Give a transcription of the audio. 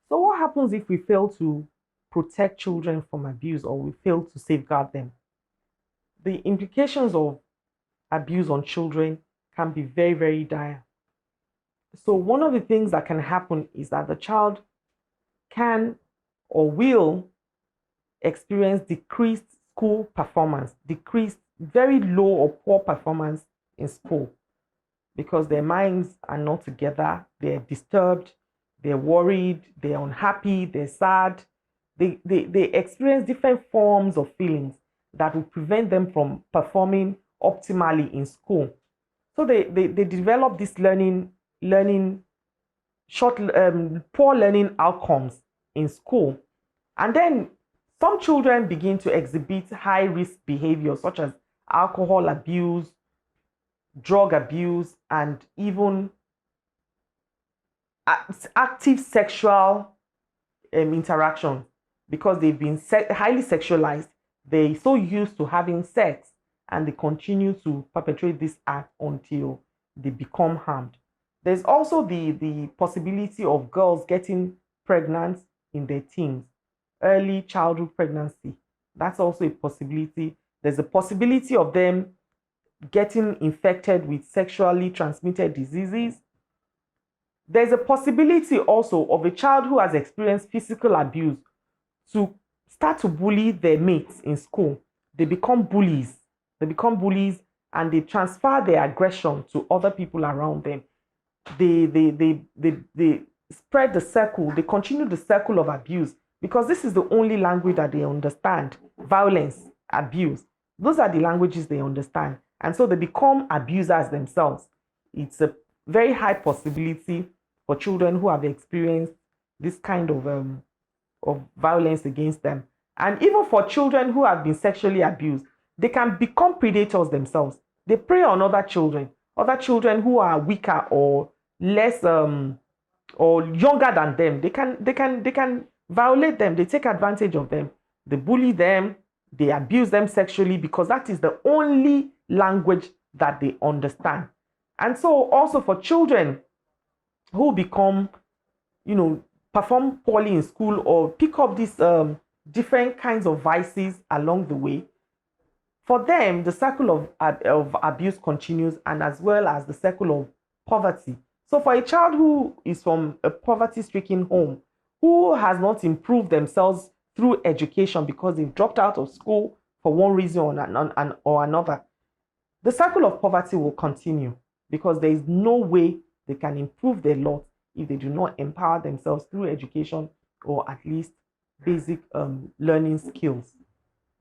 So what happens if we fail to protect children from abuse or we fail to safeguard them? The implications of abuse on children can be very, very dire. So one of the things that can happen is that the child can or will experience decreased school performance, decreased, very low or poor performance in school because their minds are not together, they're disturbed, they're worried, they're unhappy, they're sad. They experience different forms of feelings that will prevent them from performing optimally in school. So they develop this learning short poor learning outcomes in school. And then some children begin to exhibit high risk behavior such as alcohol abuse, drug abuse, and even active sexual interaction because they've been highly sexualized. They're so used to having sex and they continue to perpetrate this act until they become harmed. There's also the possibility of girls getting pregnant in their teens, early childhood pregnancy. That's also a possibility. There's a possibility of them getting infected with sexually transmitted diseases. There's a possibility also of a child who has experienced physical abuse to start to bully their mates in school. They become bullies. They become bullies and they transfer their aggression to other people around them. They spread the circle, they continue the circle of abuse because this is the only language that they understand. Violence, abuse. Those are the languages they understand. And so they become abusers themselves. It's a very high possibility for children who have experienced this kind of violence against them. And even for children who have been sexually abused, they can become predators themselves. They prey on other children who are weaker or less or younger than them. They can violate them. They take advantage of them. They bully them. They abuse them sexually because that is the only language that they understand. And so also for children who become, perform poorly in school or pick up these different kinds of vices along the way, for them, the cycle of abuse continues and as well as the cycle of poverty. So for a child who is from a poverty-stricken home, who has not improved themselves through education because they've dropped out of school for one reason or another, the cycle of poverty will continue because there is no way they can improve their lot if they do not empower themselves through education or at least basic learning skills.